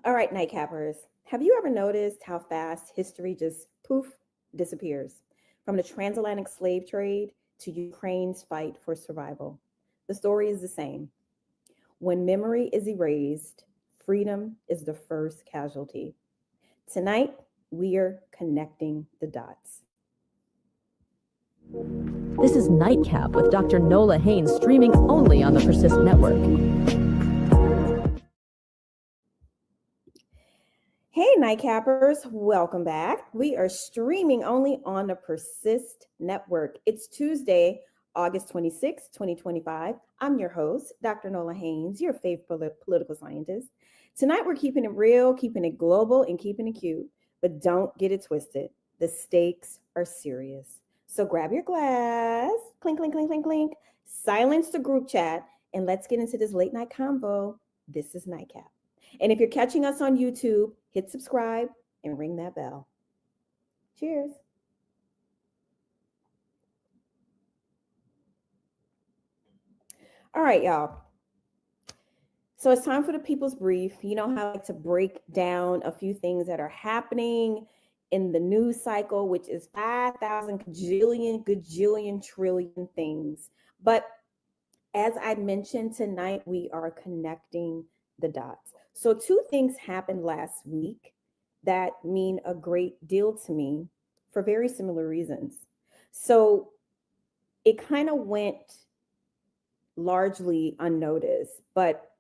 All right, nightcappers, have you ever noticed how fast history just poof disappears? From the transatlantic slave trade to Ukraine's fight for survival. The story is the same. When memory is erased, freedom is the first casualty. Tonight, we are connecting the dots. This is NightCap with Dr. Nola Haynes, streaming only on the Persist network. Hey, Nightcappers, welcome back. We are streaming only on the Persist network. It's Tuesday, August 26, 2025. I'm your host, Dr. Nola Haynes, your favorite political scientist. Tonight, we're keeping it real, keeping it global, and keeping it cute. But don't get it twisted. The stakes are serious. So grab your glass, clink, clink, clink, clink, clink, silence the group chat, and let's get into this late night convo. This is NightCap. And if you're catching us on YouTube, hit subscribe and ring that bell. Cheers. All right, y'all. So it's time for the People's Brief. You know how I like to break down a few things that are happening in the news cycle, which is 5,000 gajillion, trillion things. But as I mentioned tonight, we are connecting the dots. So two things happened last week that mean a great deal to me for very similar reasons. So it kind of went largely unnoticed, but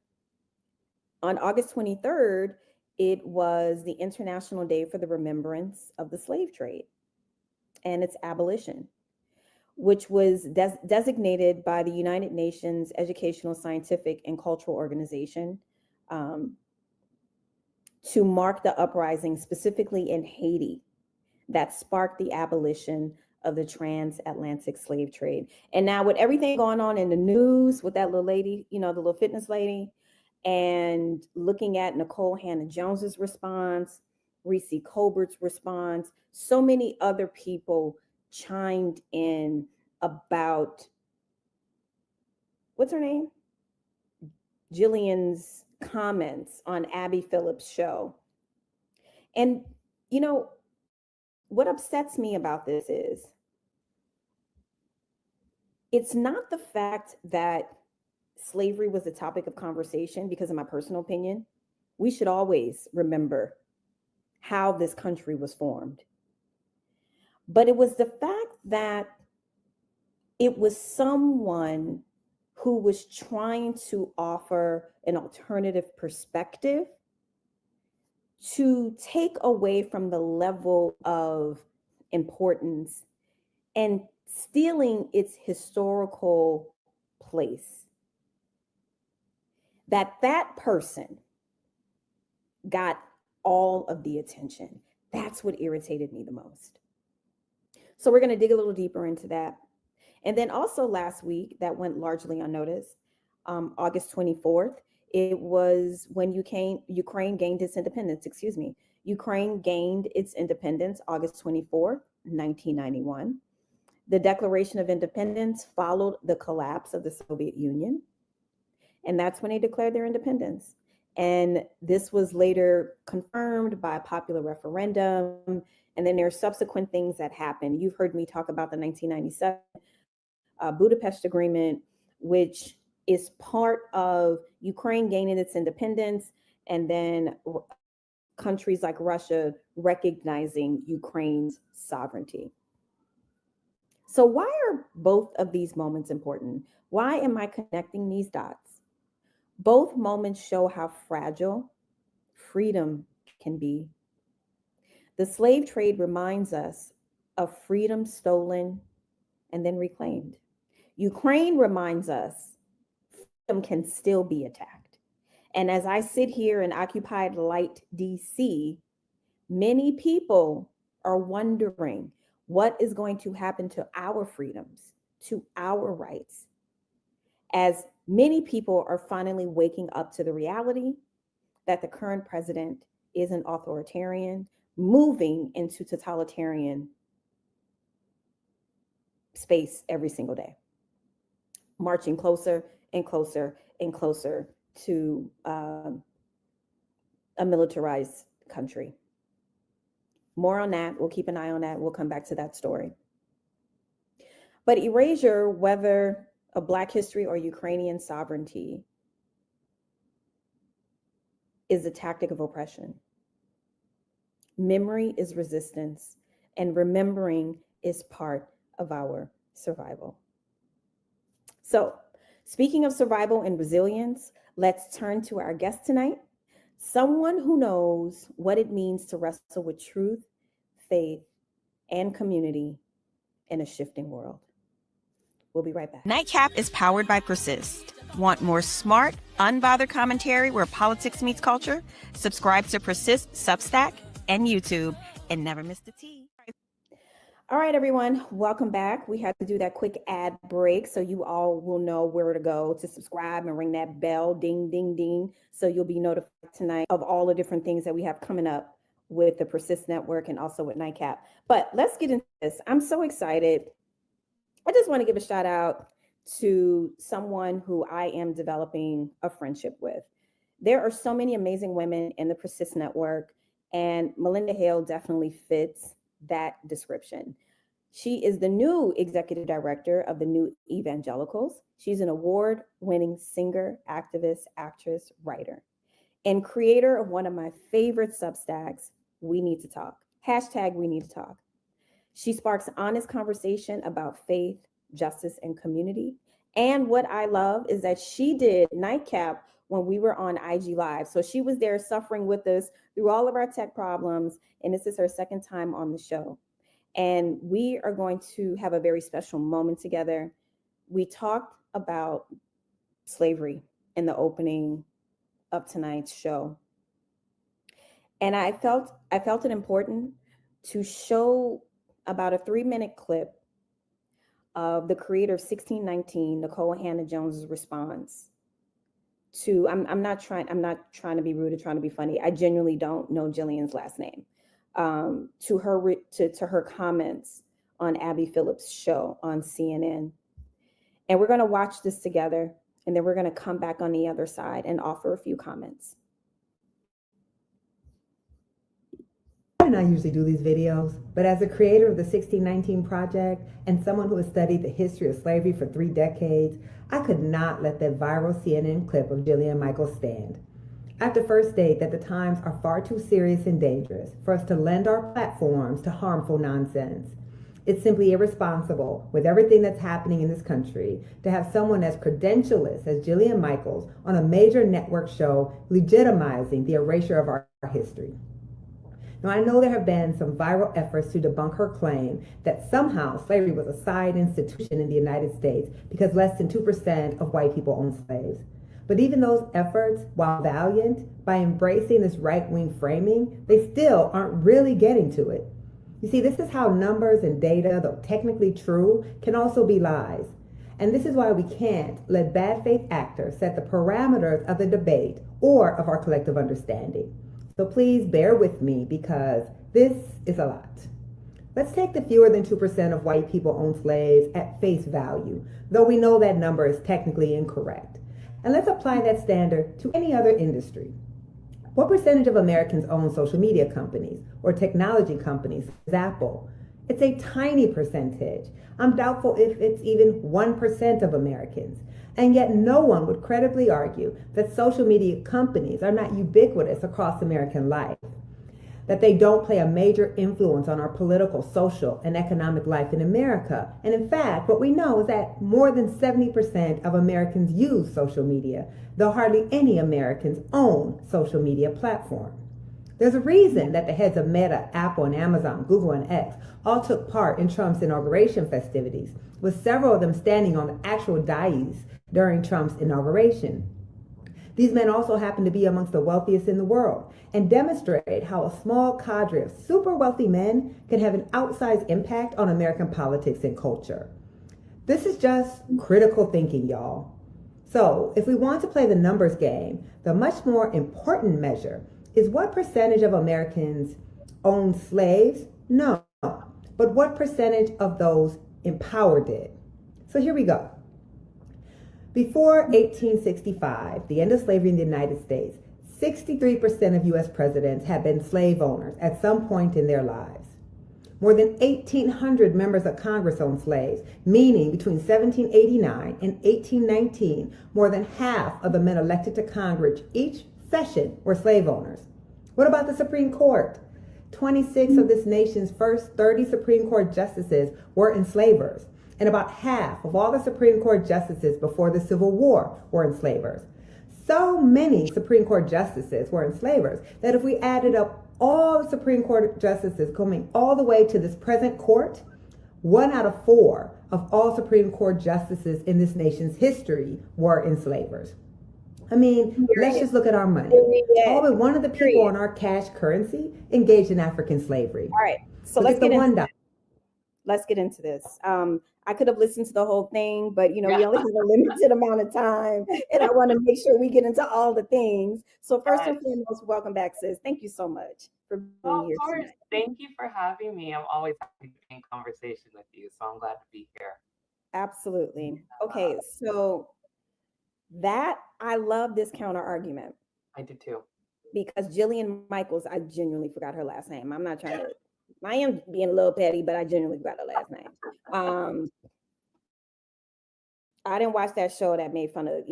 on August 23rd, it was the International Day for the Remembrance of the Slave Trade and its abolition, which was designated by the United Nations Educational, Scientific, and Cultural Organization to mark the uprising specifically in Haiti that sparked the abolition of the transatlantic slave trade. And now with everything going on in the news with that little lady, the little fitness lady, and looking at Nicole Hannah-Jones's response, Reese Colbert's response, so many other people chimed in about, what's her name? Jillian's comments on Abby Phillips' show. And, what upsets me about this is it's not the fact that slavery was a topic of conversation, because in my personal opinion, we should always remember how this country was formed. But it was the fact that it was someone who was trying to offer an alternative perspective to take away from the level of importance and stealing its historical place. That person got all of the attention. That's what irritated me the most. So we're going to dig a little deeper into that. And then also last week, that went largely unnoticed, August 24th, it was when Ukraine gained its independence, Ukraine gained its independence August 24th, 1991. The Declaration of Independence followed the collapse of the Soviet Union. And that's when they declared their independence. And this was later confirmed by a popular referendum. And then there are subsequent things that happened. You've heard me talk about the 1997 Budapest Agreement, which is part of Ukraine gaining its independence, and then countries like Russia recognizing Ukraine's sovereignty. So why are both of these moments important? Why am I connecting these dots? Both moments show how fragile freedom can be. The slave trade reminds us of freedom stolen and then reclaimed. Ukraine reminds us freedom can still be attacked. And as I sit here in occupied light DC, many people are wondering what is going to happen to our freedoms, to our rights, as many people are finally waking up to the reality that the current president is an authoritarian, moving into totalitarian space every single day, marching closer and closer and closer to a militarized country. More on that. We'll keep an eye on that. We'll come back to that story. But erasure, whether a Black history or Ukrainian sovereignty, is a tactic of oppression. Memory is resistance, and remembering is part of our survival. So, speaking of survival and resilience, let's turn to our guest tonight, someone who knows what it means to wrestle with truth, faith, and community in a shifting world. We'll be right back. NightCap is powered by Persist. Want more smart, unbothered commentary where politics meets culture? Subscribe to Persist, Substack, and YouTube, and never miss the tea. All right, everyone, welcome back. We had to do that quick ad break so you all will know where to go to subscribe and ring that bell, ding, ding, ding, so you'll be notified tonight of all the different things that we have coming up with the Persist Network and also with NightCap. But let's get into this. I'm so excited. I just want to give a shout out to someone who I am developing a friendship with. There are so many amazing women in the Persist Network, and Malynda Hale definitely fits that description. She is the new executive director of the new Evangelicals. She's an award-winning singer, activist, actress, writer, and creator of one of my favorite Substacks, We Need to Talk. # We Need to Talk. She sparks honest conversation about faith, justice, and community. And what I love is that she did NightCap when we were on IG Live. So she was there suffering with us through all of our tech problems. And this is her second time on the show. And we are going to have a very special moment together. We talked about slavery in the opening of tonight's show. And I felt it important to show about a 3-minute clip of the creator of 1619, Nicole Hannah Jones's response to, I'm not trying to be rude or trying to be funny. I genuinely don't know Jillian's last name. To her comments on Abby Phillips' show on CNN. And we're going to watch this together, and then we're going to come back on the other side and offer a few comments. And I usually do these videos, but as a creator of the 1619 Project and someone who has studied the history of slavery for 3 decades, I could not let that viral CNN clip of Jillian Michaels stand. I have to first state that the times are far too serious and dangerous for us to lend our platforms to harmful nonsense. It's simply irresponsible, with everything that's happening in this country, to have someone as credentialless as Jillian Michaels on a major network show legitimizing the erasure of our history. Now, I know there have been some viral efforts to debunk her claim that somehow slavery was a side institution in the United States because less than 2% of white people owned slaves. But even those efforts, while valiant, by embracing this right-wing framing, they still aren't really getting to it. You see, this is how numbers and data, though technically true, can also be lies. And this is why we can't let bad faith actors set the parameters of the debate or of our collective understanding. So please bear with me because this is a lot. Let's take the fewer than 2% of white people own slaves at face value, though we know that number is technically incorrect. And let's apply that standard to any other industry. What percentage of Americans own social media companies or technology companies, such as Apple? It's a tiny percentage. I'm doubtful if it's even 1% of Americans. And yet no one would credibly argue that social media companies are not ubiquitous across American life, that they don't play a major influence on our political, social, and economic life in America. And in fact, what we know is that more than 70% of Americans use social media, though hardly any Americans own social media platform. There's a reason that the heads of Meta, Apple, and Amazon, Google, and X all took part in Trump's inauguration festivities, with several of them standing on the actual dais during Trump's inauguration. These men also happen to be amongst the wealthiest in the world and demonstrate how a small cadre of super wealthy men can have an outsized impact on American politics and culture. This is just critical thinking, y'all. So if we want to play the numbers game, the much more important measure is what percentage of Americans own slaves? No, but what percentage of those empowered did? So here we go. Before 1865, the end of slavery in the United States, 63% of U.S. presidents have been slave owners at some point in their lives. More than 1,800 members of Congress owned slaves, meaning between 1789 and 1819, more than half of the men elected to Congress each session were slave owners. What about the Supreme Court? 26 of this nation's first 30 Supreme Court justices were enslavers, and about half of all the Supreme Court justices before the Civil War were enslavers. So many Supreme Court justices were enslavers that if we added up all the Supreme Court justices coming all the way to this present court, 1 out of 4 of all Supreme Court justices in this nation's history were enslavers. I mean, let's just look at our money. All but one of the people on our cash currency engaged in African slavery. All right, so Look let's at the get into $1. let's get into this. I could have listened to the whole thing, but we only have a limited amount of time, and I want to make sure we get into all the things. So first and foremost, welcome back, sis. Thank you so much for being here. Of course. Tonight. Thank you for having me. I'm always happy to be in conversation with you, so I'm glad to be here. Absolutely. Okay, so that I love this counter argument. I do too. Because Jillian Michaels, I genuinely forgot her last name. I'm not trying to. I am being a little petty, but I genuinely forgot her last name. I didn't watch that show that made fun of,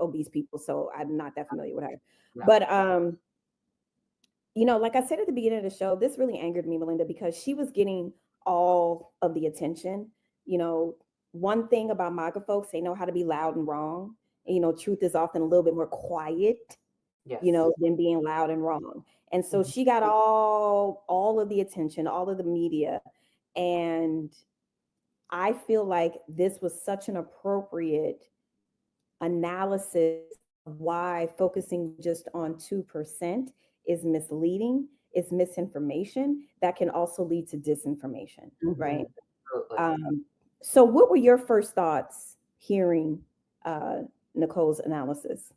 obese people, so I'm not that familiar with her. Yeah. But, like I said at the beginning of the show, this really angered me, Malynda, because she was getting all of the attention. One thing about MAGA folks, they know how to be loud and wrong. And, truth is often a little bit more quiet, yes, than being loud and wrong. And so she got all of the attention, all of the media. And I feel like this was such an appropriate analysis of why focusing just on 2% is misleading, is misinformation that can also lead to disinformation, right? So what were your first thoughts hearing Nicole's analysis?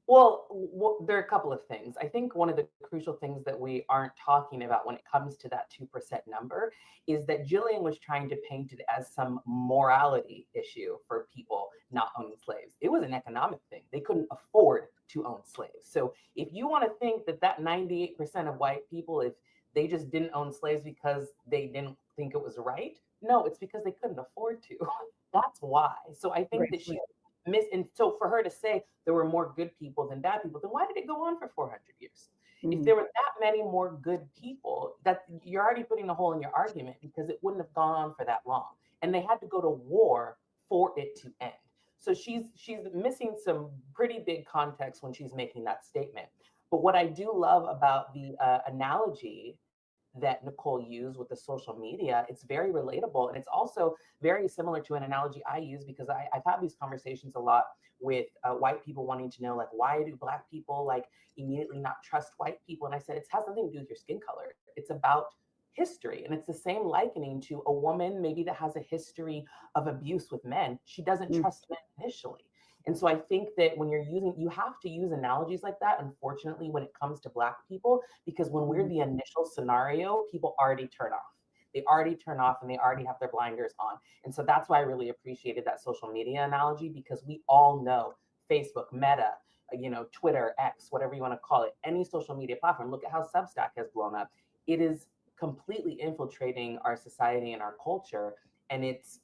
Well, there are a couple of things. I think one of the crucial things that we aren't talking about when it comes to that 2% number is that Jillian was trying to paint it as some morality issue for people not owning slaves. It was an economic thing. They couldn't afford to own slaves. So if you want to think that 98% of white people, if they just didn't own slaves because they didn't think it was right, no, it's because they couldn't afford to. That's why. So I think that she and so for her to say there were more good people than bad people, then why did it go on for 400 years? Mm-hmm. If there were that many more good people, that you're already putting a hole in your argument, because it wouldn't have gone on for that long. And they had to go to war for it to end. So she's missing some pretty big context when she's making that statement. But what I do love about the analogy that Nicole used with the social media, it's very relatable. And it's also very similar to an analogy I use, because I've had these conversations a lot with white people wanting to know, like, why do Black people like immediately not trust white people? And I said, it has nothing to do with your skin color. It's about history. And it's the same likening to a woman maybe that has a history of abuse with men. She doesn't trust men initially. And so I think that when you have to use analogies like that, unfortunately, when it comes to Black people, because when we're the initial scenario, people already turn off. They already turn off and they already have their blinders on. And so that's why I really appreciated that social media analogy, because we all know Facebook, Meta, Twitter, X, whatever you want to call it, any social media platform. Look at how Substack has blown up. It is completely infiltrating our society and our culture. And it's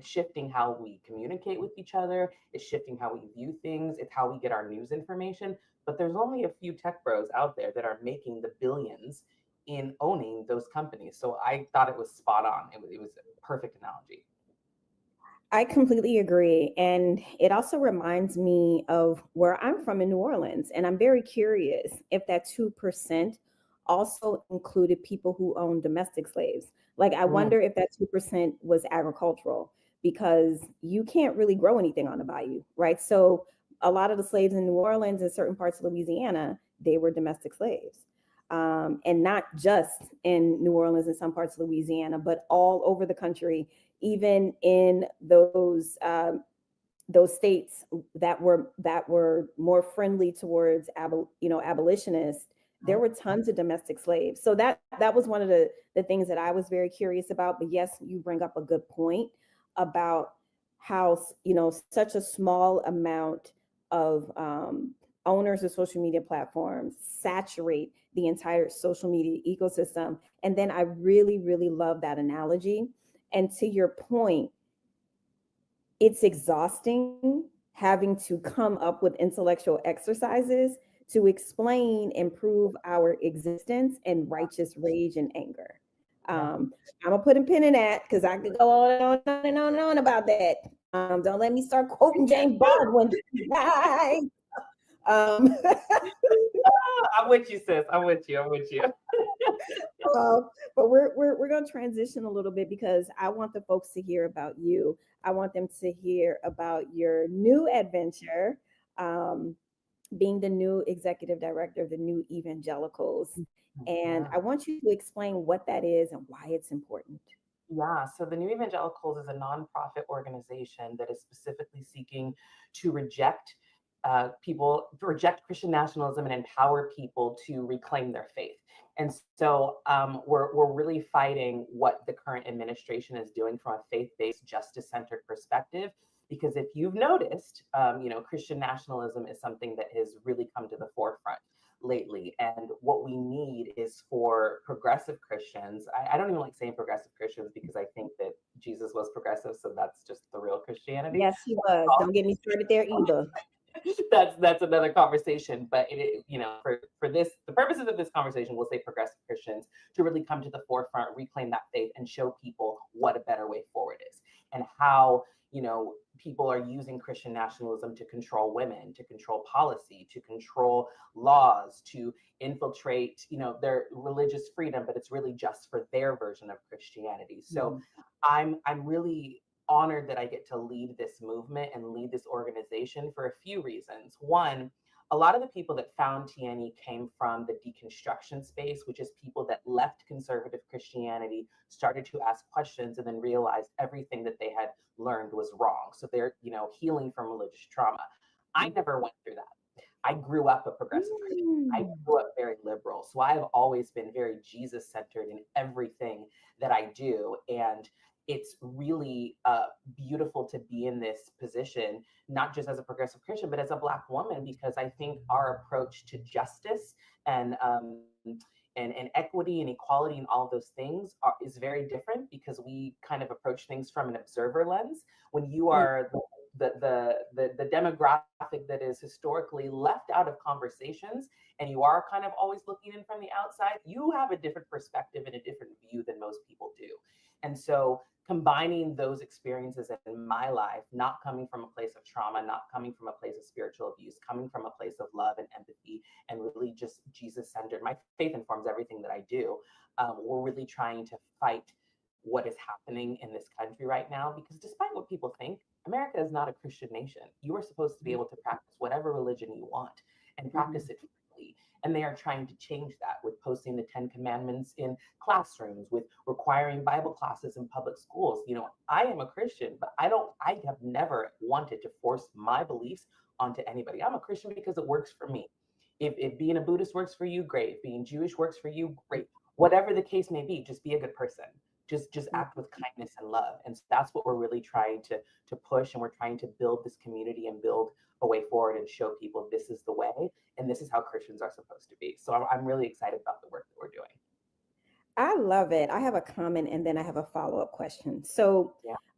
shifting how we communicate with each other. It's shifting how we view things. It's how we get our news information. But there's only a few tech bros out there that are making the billions in owning those companies. So I thought it was spot on. It was a perfect analogy. I completely agree. And it also reminds me of where I'm from in New Orleans. And I'm very curious if that 2% also included people who own domestic slaves. Like, I wonder if that 2% was agricultural, because you can't really grow anything on the bayou, right? So a lot of the slaves in New Orleans and certain parts of Louisiana, they were domestic slaves. And not just in New Orleans and some parts of Louisiana, but all over the country, even in those states that were more friendly towards abolitionists. There were tons of domestic slaves. So that was one of the things that I was very curious about. But yes, you bring up a good point about how, such a small amount of owners of social media platforms saturate the entire social media ecosystem. And then I really, really love that analogy. And to your point, it's exhausting having to come up with intellectual exercises to explain and prove our existence in righteous rage and anger. I'm gonna put a pin in that because I could go on and on and on and on about that. Don't let me start quoting James Baldwin. I'm with you, sis. I'm with you. But we're going to transition a little bit because I want the folks to hear about you. I want them to hear about your new adventure, being the new executive director of the new Evangelicals. And I want you to explain what that is and why it's important. Yeah, so the New Evangelicals is a nonprofit organization that is specifically seeking to reject Christian nationalism and empower people to reclaim their faith. And so we're really fighting what the current administration is doing from a faith-based, justice-centered perspective. Because if you've noticed, Christian nationalism is something that has really come to the forefront lately. And what we need is for progressive Christians. I don't even like saying progressive Christians because I think that Jesus was progressive. So that's just the real Christianity. Yes, he was. Don't get me started there either. That's another conversation. But for the purposes of this conversation, we'll say progressive Christians to really come to the forefront, reclaim that faith, and show people what a better way forward is, and how people are using Christian nationalism to control women, to control policy, to control laws, to infiltrate their religious freedom, but it's really just for their version of Christianity. So I'm really honored that I get to lead this movement and lead this organization for a few reasons. One, a lot of the people that found TNE came from the deconstruction space, which is people that left conservative Christianity, started to ask questions, and then realized everything that they had learned was wrong. So they're, healing from religious trauma. I never went through that. I grew up a progressive Christian. I grew up very liberal. So I have always been very Jesus-centered in everything that I do. And it's really beautiful to be in this position, not just as a progressive Christian, but as a Black woman, because I think our approach to justice and equity and equality and all of those things is very different, because we kind of approach things from an observer lens. When you are the demographic that is historically left out of conversations, and you are kind of always looking in from the outside, you have a different perspective and a different view than most people do. And so combining those experiences in my life, not coming from a place of trauma, not coming from a place of spiritual abuse, coming from a place of love and empathy, and really just Jesus-centered. My faith informs everything that I do. We're really trying to fight what is happening in this country right now, because despite what people think, America is not a Christian nation. You are supposed to be able to practice whatever religion you want and practice it freely. And they are trying to change that with posting the 10 commandments in classrooms, with requiring Bible classes in public schools. I am a Christian, but I have never wanted to force my beliefs onto anybody. I'm a Christian because it works for me. If being a Buddhist works for you, great. If being Jewish works for you, great. Whatever the case may be, just be a good person. Just act with kindness and love. And so that's what we're really trying to push. And we're trying to build this community and build a way forward and show people this is the way, and this is how Christians are supposed to be. So I'm really excited about the work that we're doing. I love it. I have a comment and then I have a follow-up question. So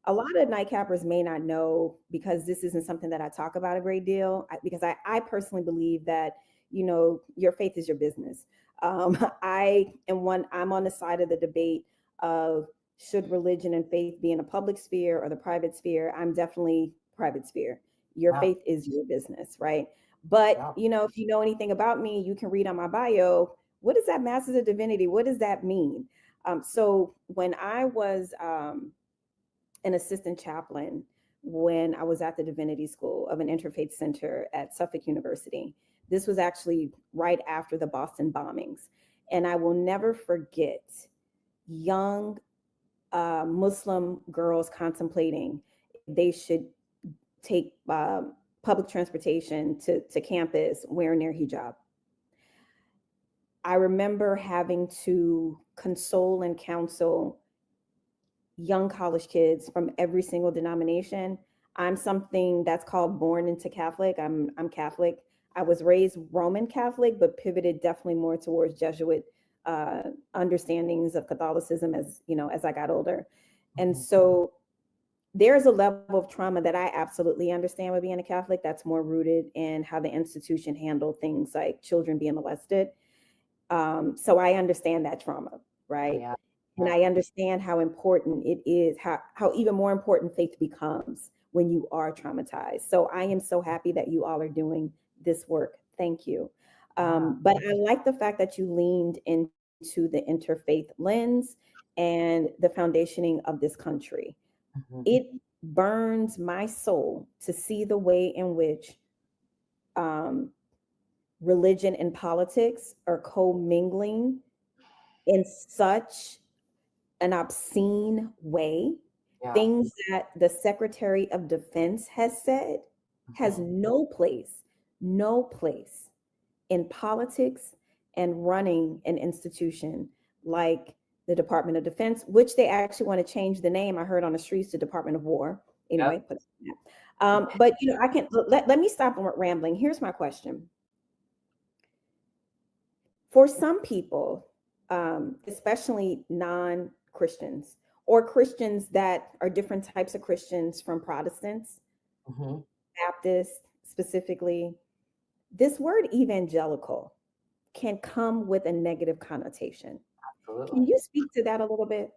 a lot of NightCappers may not know, because this isn't something that I talk about a great deal, because I personally believe that, your faith is your business. I'm on the side of the debate of should religion and faith be in a public sphere or the private sphere. I'm definitely private sphere. Your faith is your business, right? But, if you know anything about me, you can read on my bio, what is that Masters of Divinity? What does that mean? So when I was an assistant chaplain, when I was at the Divinity School of an Interfaith Center at Suffolk University, this was actually right after the Boston bombings. And I will never forget young Muslim girls contemplating they should take public transportation to campus wearing their hijab. I remember having to console and counsel young college kids from every single denomination. I'm something that's called born into Catholic. I'm Catholic. I was raised Roman Catholic, but pivoted definitely more towards Jesuit understandings of Catholicism as I got older. And so there's a level of trauma that I absolutely understand with being a Catholic that's more rooted in how the institution handled things like children being molested. So I understand that trauma, right? Yeah. And I understand how important it is, how even more important faith becomes when you are traumatized. So I am so happy that you all are doing this work. Thank you. But I like the fact that you leaned into the interfaith lens and the foundationing of this country. It burns my soul to see the way in which religion and politics are commingling in such an obscene way. Yeah. Things that the Secretary of Defense has said has no place in politics and running an institution like the Department of Defense, which they actually want to change the name. I heard on the streets to Department of War. Anyway, but I can let me stop rambling. Here's my question. For some people, especially non-Christians or Christians that are different types of Christians from Protestants, Baptists specifically, this word evangelical can come with a negative connotation. Absolutely. Can you speak to that a little bit?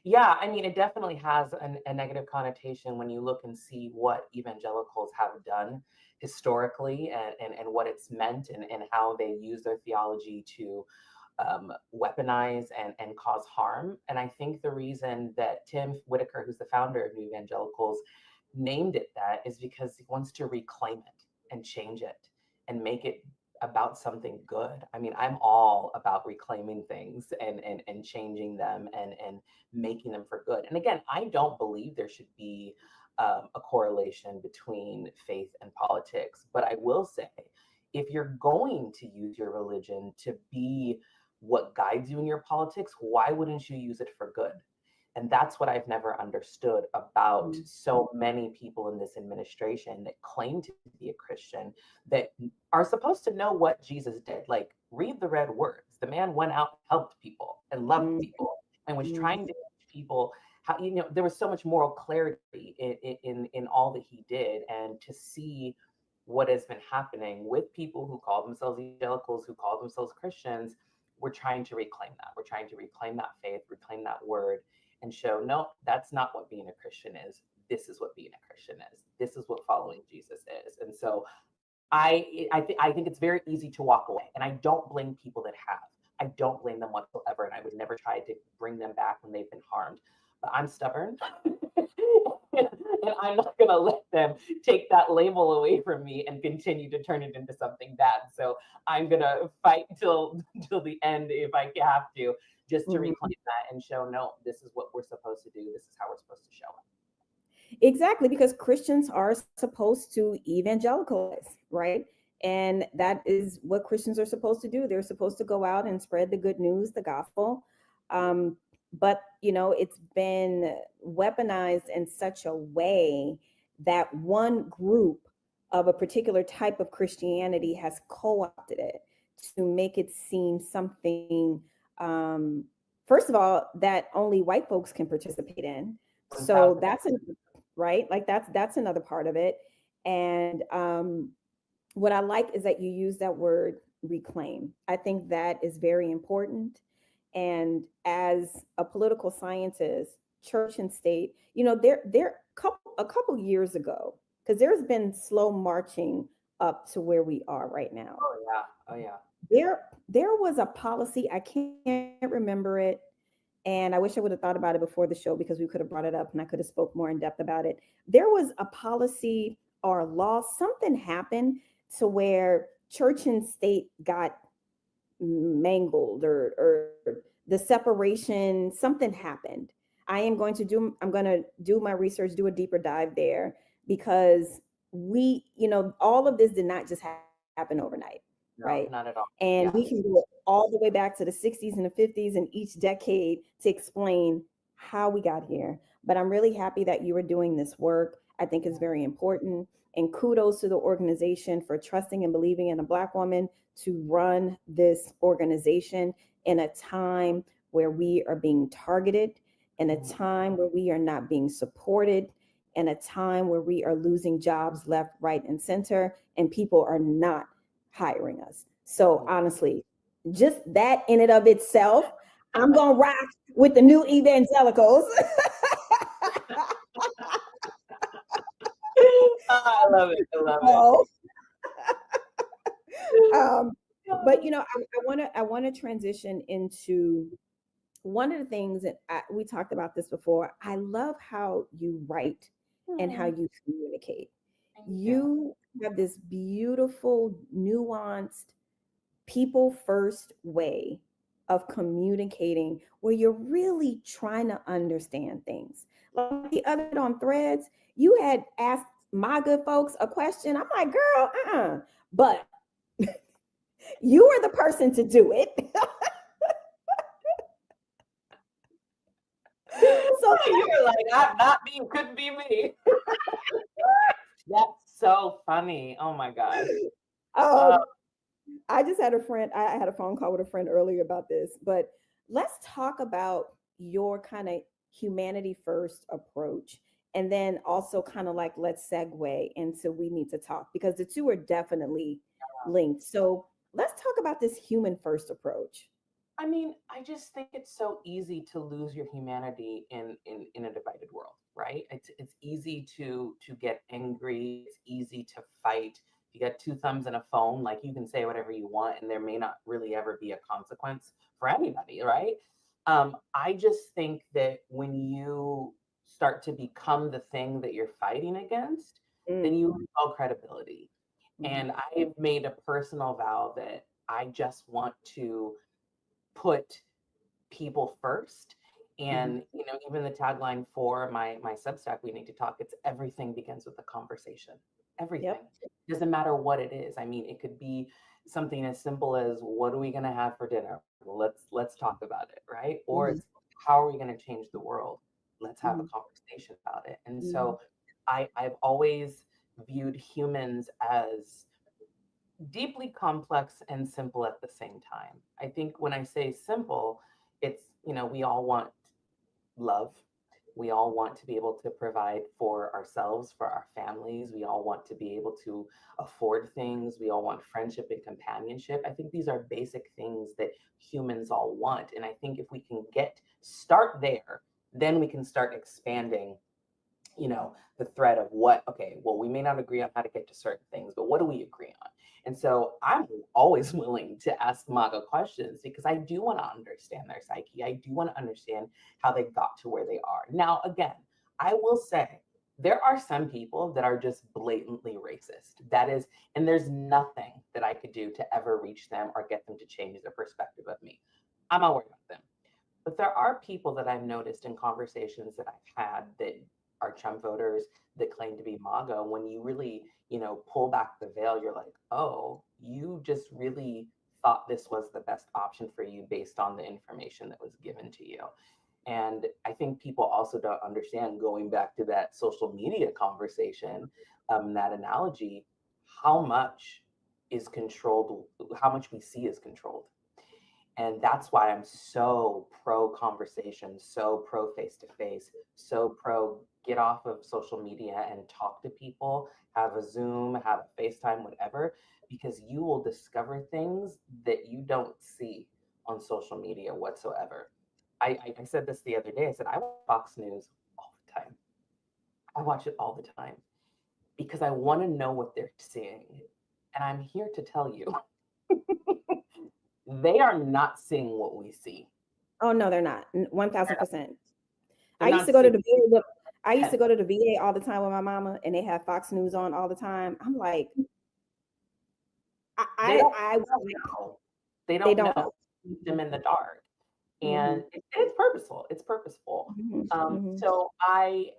Yeah, I mean, it definitely has a negative connotation when you look and see what evangelicals have done historically and what it's meant and how they use their theology to weaponize and cause harm. And I think the reason that Tim Whitaker, who's the founder of New Evangelicals, named it that is because he wants to reclaim it and change it and make it about something good. I mean, I'm all about reclaiming things and changing them and making them for good. And again, I don't believe there should be a correlation between faith and politics. But I will say, if you're going to use your religion to be what guides you in your politics, why wouldn't you use it for good? And that's what I've never understood about so many people in this administration that claim to be a Christian that are supposed to know what Jesus did. Like, read the red words. The man went out, helped people, and loved people, and was trying to teach people how, there was so much moral clarity in all that he did. And to see what has been happening with people who call themselves evangelicals, who call themselves Christians, we're trying to reclaim that. We're trying to reclaim that faith, reclaim that word, and show, no, that's not what being a Christian is. This is what being a Christian is. This is what following Jesus is. And so I think it's very easy to walk away. And I don't blame people that have. I don't blame them whatsoever. And I would never try to bring them back when they've been harmed. But I'm stubborn. And I'm not going to let them take that label away from me and continue to turn it into something bad. So I'm going to fight till the end if I have to, just to reclaim that and show, no, this is what we're supposed to do. This is how we're supposed to show it. Exactly, because Christians are supposed to evangelicalize, right? And that is what Christians are supposed to do. They're supposed to go out and spread the good news, the gospel. But, it's been weaponized in such a way that one group of a particular type of Christianity has co-opted it to make it seem something, first of all, that only white folks can participate in. So that's right. Like that's another part of it. And what I like is that you use that word reclaim. I think that is very important. And as a political scientist, church and state, there a couple years ago, because there's been slow marching up to where we are right now. Oh yeah. There was a policy, I can't remember it, and I wish I would have thought about it before the show because we could have brought it up and I could have spoke more in depth about it. There was a policy or a law, something happened to where church and state got mangled or the separation, something happened. I'm going to do my research, do a deeper dive there, because all of this did not just happen overnight. No, right? Not at all. And we can go all the way back to the 60s and the 50s and each decade to explain how we got here. But I'm really happy that you were doing this work. I think is very important. And kudos to the organization for trusting and believing in a Black woman to run this organization in a time where we are being targeted, in a time where we are not being supported, in a time where we are losing jobs left, right, and center, and people are not hiring us. So honestly, just that in and of itself, I'm gonna rock with the new evangelicals. I love it. I love it. But I want to transition into one of the things that we talked about this before. I love how you write and how you communicate. You have this beautiful, nuanced, people first way of communicating where you're really trying to understand things. Like the other night on Threads, you had asked my good folks a question. I'm like, girl, but you were the person to do it. So you were like, I'm not me, couldn't be me. That's so funny. Oh my gosh. I just had a friend, I had a phone call with a friend earlier about this, but let's talk about your kind of humanity first approach. And then also kind of like, let's segue into we need to talk, because the two are definitely linked. So let's talk about this human first approach. I mean, I just think it's so easy to lose your humanity in a divided world, right? It's easy to get angry. It's easy to fight. You got two thumbs and a phone, like you can say whatever you want, and there may not really ever be a consequence for anybody, right? I just think that when you start to become the thing that you're fighting against, then you lose all credibility. And I've made a personal vow that I just want to put people first. And even the tagline for my Substack, We Need to Talk, it's everything begins with a conversation. Everything. Yep. Doesn't matter what it is. I mean, it could be something as simple as, what are we going to have for dinner? Well, let's talk about it, right? Or it's, how are we going to change the world? Let's have a conversation about it. And so I've always viewed humans as deeply complex and simple at the same time. I think when I say simple, it's, we all want love. We all want to be able to provide for ourselves, for our families. We all want to be able to afford things. We all want friendship and companionship. I think these are basic things that humans all want. And I think if we can start there, then we can start expanding the thread of we may not agree on how to get to certain things, but what do we agree on? And so I'm always willing to ask MAGA questions, because I do want to understand their psyche. I do want to understand how they got to where they are. Now, again, I will say there are some people that are just blatantly racist. And there's nothing that I could do to ever reach them or get them to change their perspective of me. I'm not worried about them. But there are people that I've noticed in conversations that I've had that are Trump voters that claim to be MAGA. When you really, pull back the veil, you're like, oh, you just really thought this was the best option for you based on the information that was given to you. And I think people also don't understand, going back to that social media conversation, that analogy, how much is controlled, how much we see is controlled. And that's why I'm so pro conversation, so pro face to face, so pro get off of social media and talk to people, have a Zoom, have a FaceTime, whatever, because you will discover things that you don't see on social media whatsoever. I said this the other day. I said, I watch Fox News all the time. I watch it all the time because I want to know what they're seeing. And I'm here to tell you, they are not seeing what we see. Oh no, they're not. 1000%. I They're used to go to not the VA. I used to go to the VA all the time with my mama, and they have Fox News on all the time. I'm like, They don't know. Keep them in the dark. And it's purposeful. It's purposeful. So I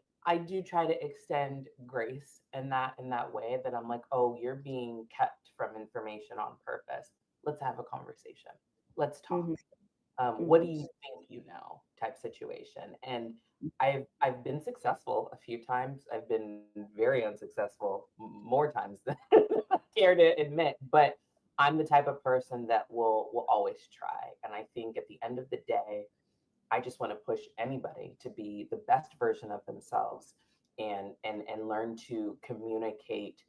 do try to extend grace in that way, that I'm like, oh, you're being kept from information on purpose. Let's have a conversation. Let's talk. What do you think you know? Type situation. And I've been successful a few times. I've been very unsuccessful more times than I care to admit. But I'm the type of person that will always try. And I think at the end of the day, I just want to push anybody to be the best version of themselves and learn to communicate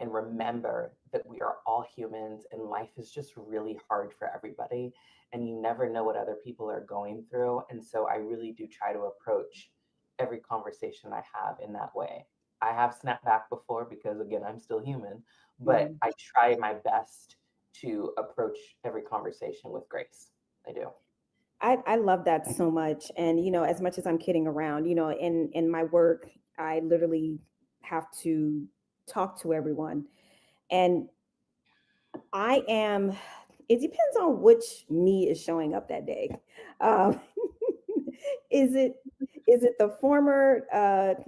and remember that we are all humans and life is just really hard for everybody and you never know what other people are going through. And so I really do try to approach every conversation I have in that way. I have snapped back before because again, I'm still human, but I try my best to approach every conversation with grace. I do. I love that so much. And, as much as I'm kidding around, in my work, I literally have to talk to everyone. And it depends on which me is showing up that day. Um, is it the former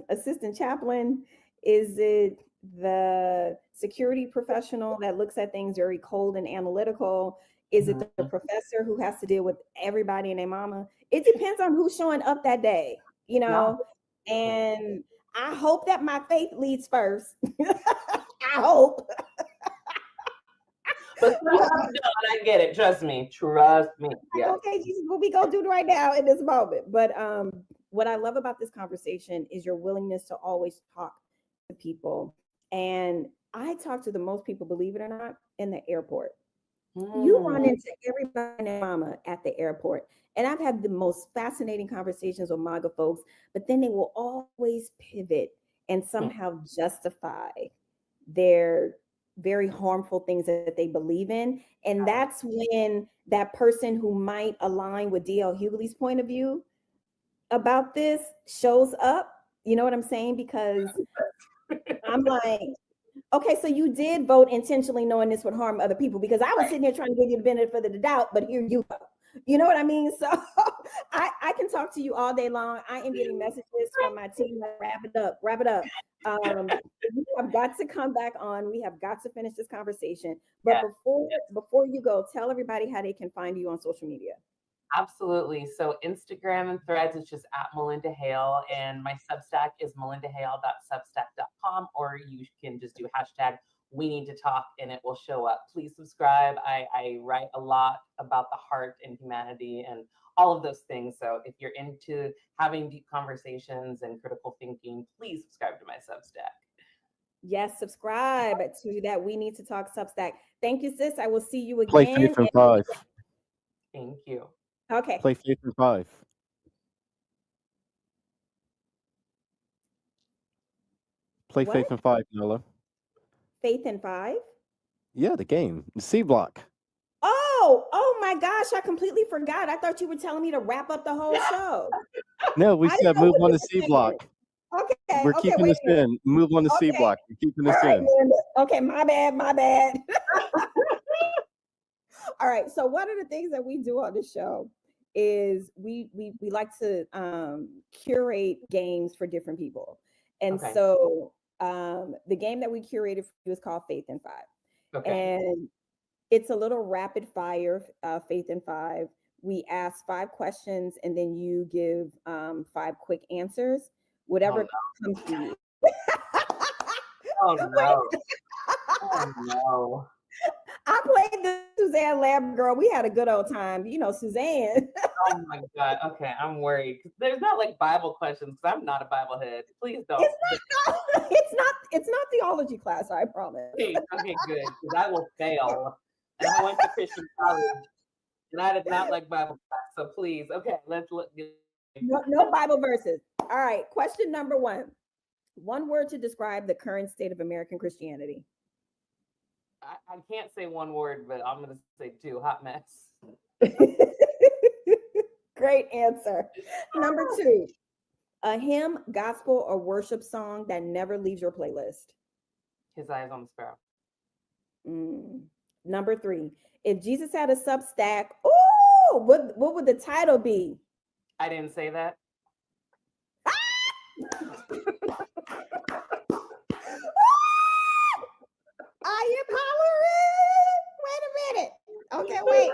assistant chaplain? Is it the security professional that looks at things very cold and analytical? Is it the professor who has to deal with everybody and their mama? It depends on who's showing up that day, and I hope that my faith leads first. I hope. But I get it. Trust me. Yes. Okay, Jesus, what we gonna do right now in this moment? But what I love about this conversation is your willingness to always talk to people. And I talk to the most people, believe it or not, in the airport. You run into everybody and their mama at the airport. And I've had the most fascinating conversations with MAGA folks, but then they will always pivot and somehow justify their very harmful things that they believe in. And that's when that person who might align with D.L. Hughley's point of view about this shows up. You know what I'm saying? Because I'm like, okay, so you did vote intentionally knowing this would harm other people, because I was sitting here trying to give you the benefit of the doubt, but here you go. You know what I mean? So I can talk to you all day long. I am getting messages from my team. Wrap it up. We have got to come back on. We have got to finish this conversation. But before you go, tell everybody how they can find you on social media. Absolutely. So Instagram and Threads is just at Malynda Hale, and my Substack is malindahale.substack.com, or you can just do hashtag we need to talk and it will show up. Please subscribe. I write a lot about the heart and humanity and all of those things. So if you're into having deep conversations and critical thinking, please subscribe to my Substack. Yes, subscribe to that We Need to Talk Substack. Thank you, sis. I will see you again. Play Faith in 5. Thank you. Okay. Play Faith in 5. Play What? Faith in 5, Nola. Faith in 5? Yeah, the game. The C block. Oh my gosh, I completely forgot. I thought you were telling me to wrap up the whole show. No, we said move on to C block. Okay. We're keeping this in. Move on to C block. We're keeping this in. Okay, my bad. All right. So one of the things that we do on the show is we like to curate games for different people. And so the game that we curated for you is called Faith in 5. Okay. And it's a little rapid fire, Faith in 5. We ask 5 questions and then you give 5 quick answers, whatever comes to you. Oh no. Oh no. I played the Suzanne Lab girl. We had a good old time. Suzanne. Oh my God. Okay, I'm worried. There's not like Bible questions because I'm not a Bible head. Please don't. It's not theology class, I promise. Okay, good. Because I will fail. And I went to Christian college and I did not like Bible class. So please, okay, let's look. No Bible verses. All right. Question number 1. One word to describe the current state of American Christianity. I can't say one word, but I'm going to say 2. Hot mess. Great answer. Number 2, a hymn, gospel, or worship song that never leaves your playlist. His Eyes on the Sparrow. Number 3, if Jesus had a Substack, what would the title be? I didn't say that. I am hollering. Wait a minute. Okay, wait.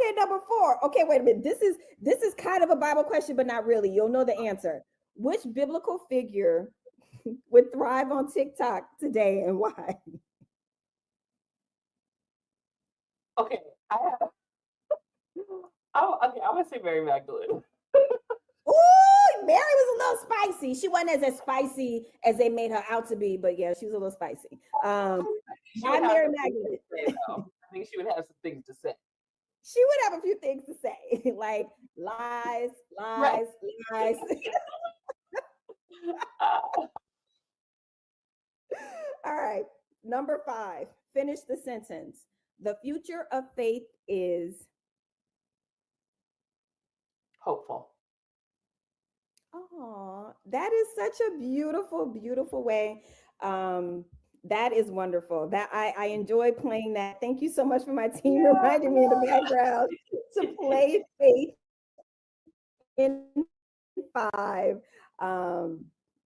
said number 4. Okay, wait a minute. This is kind of a Bible question, but not really. You'll know the answer. Which biblical figure would thrive on TikTok today and why? Okay, I'm gonna say Mary Magdalene. Ooh, Mary was a little spicy. She wasn't as spicy as they made her out to be, but yeah, she was a little spicy. Not Mary Magdalene. I think she would have some things to say. She would have a few things to say, like lies. All right. Number 5. Finish the sentence. The future of faith is Hopeful. Oh, that is such a beautiful, beautiful way. That is wonderful. That I enjoy playing that. Thank you so much for my team reminding me in the background to play faith in 5.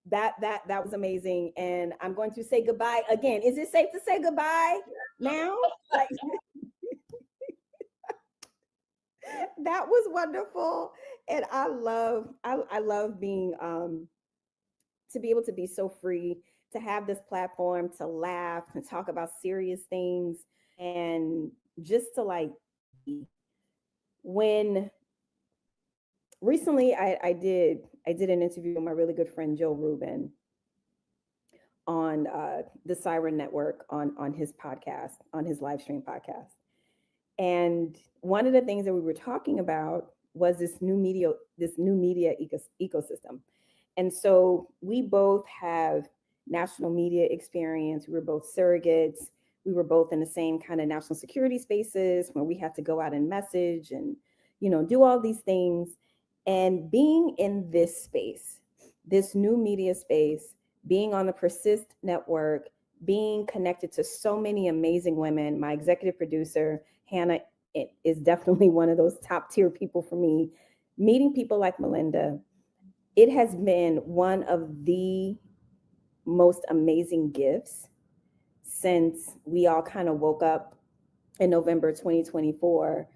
That was amazing. And I'm going to say goodbye again. Is it safe to say goodbye now? Like, that was wonderful. And I love being to be able to be so free, to have this platform to laugh and talk about serious things, and just to like when recently I did an interview with my really good friend Joe Rubin on the Siren Network on his podcast, on his live stream podcast. And one of the things that we were talking about was this new media ecosystem. And so we both have national media experience. We were both surrogates. We were both in the same kind of national security spaces where we had to go out and message and, do all these things. And being in this space, this new media space, being on the Persist network, being connected to so many amazing women, my executive producer, Hannah, is definitely one of those top tier people for me. Meeting people like Malynda, it has been one of the most amazing gifts since we all kind of woke up in November 2024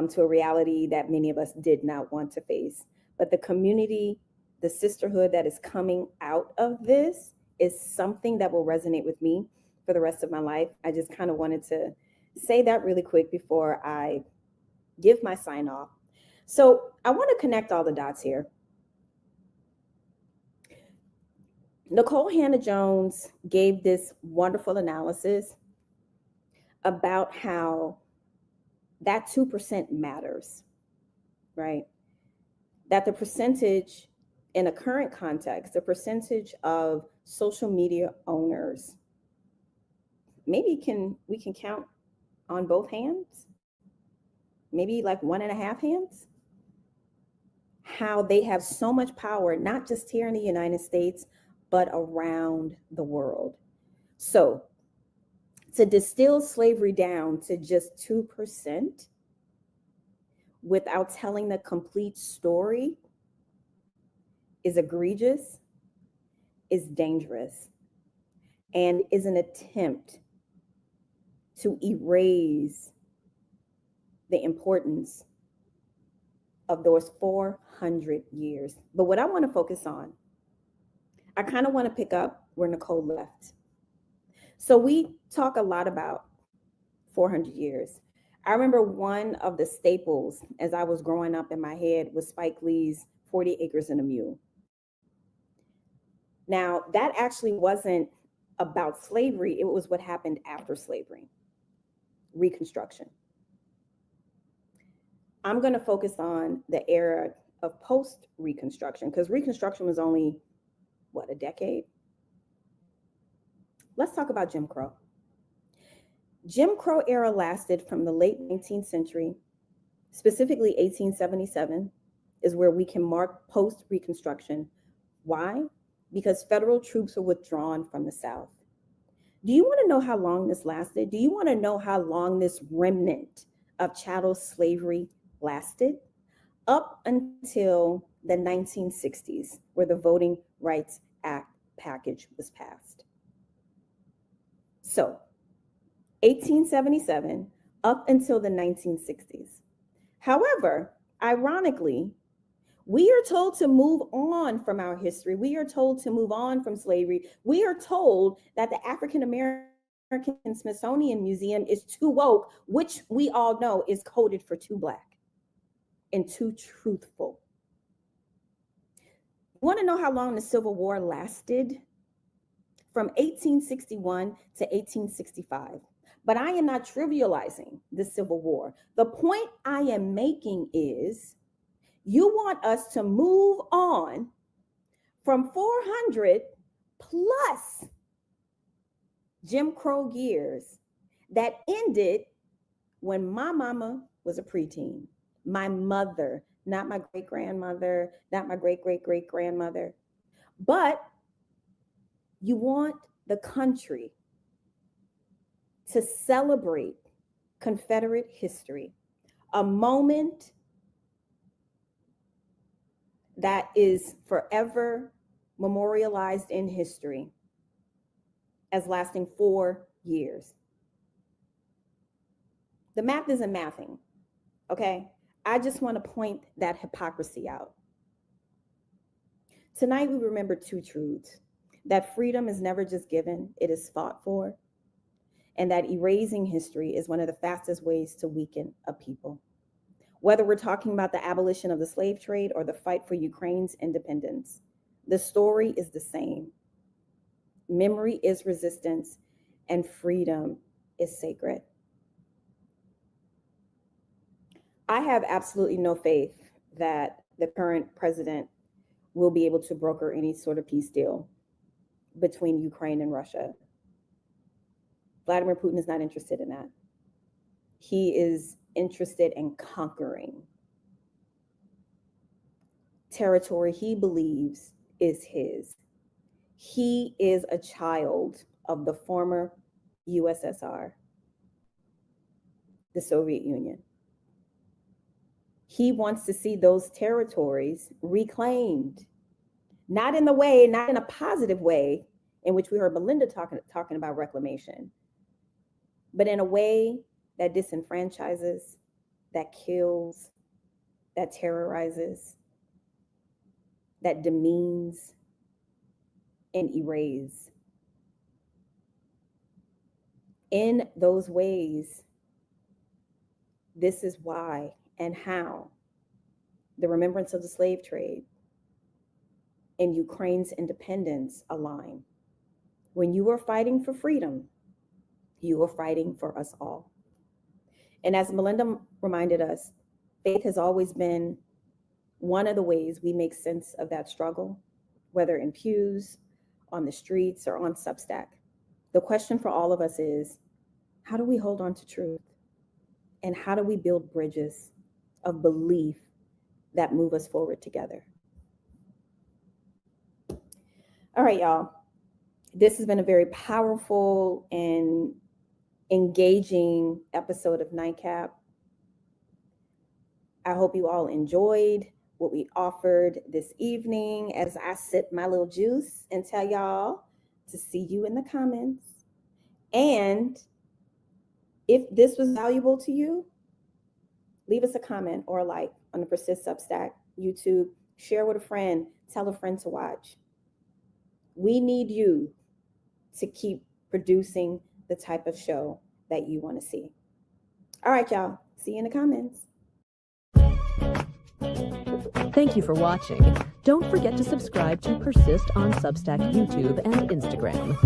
to a reality that many of us did not want to face. But the community, the sisterhood that is coming out of this is something that will resonate with me for the rest of my life. I just kind of wanted to say that really quick before I give my sign off. So I want to connect all the dots here. Nicole Hannah-Jones gave this wonderful analysis about how that 2% matters, right? That the percentage in a current context, the percentage of social media owners, maybe we can count on both hands, maybe like 1.5 hands, how they have so much power, not just here in the United States, but around the world. So to distill slavery down to just 2% without telling the complete story is egregious, is dangerous, and is an attempt to erase the importance of those 400 years. But what I want to focus on, I kind of want to pick up where Nicole left. So we talk a lot about 400 years. I remember one of the staples as I was growing up in my head was Spike Lee's 40 Acres and a Mule. Now, that actually wasn't about slavery. It was what happened after slavery, Reconstruction. I'm going to focus on the era of post-Reconstruction because Reconstruction was only, a decade? Let's talk about Jim Crow. Jim Crow era lasted from the late 19th century, specifically 1877, is where we can mark post-Reconstruction. Why? Because federal troops were withdrawn from the South. Do you want to know how long this lasted? Do you want to know how long this remnant of chattel slavery lasted? Up until the 1960s, where the Voting Rights Act package was passed. So 1877 up until the 1960s. However, ironically, we are told to move on from our history. We are told to move on from slavery. We are told that the African American Smithsonian Museum is too woke, which we all know is coded for too Black and too truthful. You want to know how long the Civil War lasted? From 1861 to 1865. But I am not trivializing the Civil War. The point I am making is you want us to move on from 400 plus Jim Crow years that ended when my mama was a preteen. My mother, not my great-grandmother, not my great-great-great-grandmother. But you want the country to celebrate Confederate history, a moment that is forever memorialized in history as lasting 4 years. The math isn't mathing, okay? I just want to point that hypocrisy out. Tonight, we remember two truths: that freedom is never just given, it is fought for, and that erasing history is one of the fastest ways to weaken a people. Whether we're talking about the abolition of the slave trade or the fight for Ukraine's independence, the story is the same. Memory is resistance, and freedom is sacred. I have absolutely no faith that the current president will be able to broker any sort of peace deal between Ukraine and Russia. Vladimir Putin is not interested in that. He is interested in conquering territory he believes is his. He is a child of the former USSR, the Soviet Union. He wants to see those territories reclaimed, not in a positive way in which we heard Malynda talking about reclamation, but in a way that disenfranchises, that kills, that terrorizes, that demeans and erases. In those ways, this is why and how the remembrance of the slave trade and Ukraine's independence align. When you are fighting for freedom, you are fighting for us all. And as Malynda reminded us, faith has always been one of the ways we make sense of that struggle, whether in pews, on the streets, or on Substack. The question for all of us is, how do we hold on to truth? And how do we build bridges of belief that move us forward together? All right, y'all. This has been a very powerful and engaging episode of NightCap. I hope you all enjoyed what we offered this evening as I sip my little juice and tell y'all to see you in the comments. And if this was valuable to you, leave us a comment or a like on the Persist Substack, YouTube, share with a friend, tell a friend to watch. We need you to keep producing the type of show that you want to see. All right, y'all. See you in the comments. Thank you for watching. Don't forget to subscribe to Persist on Substack, YouTube, and Instagram.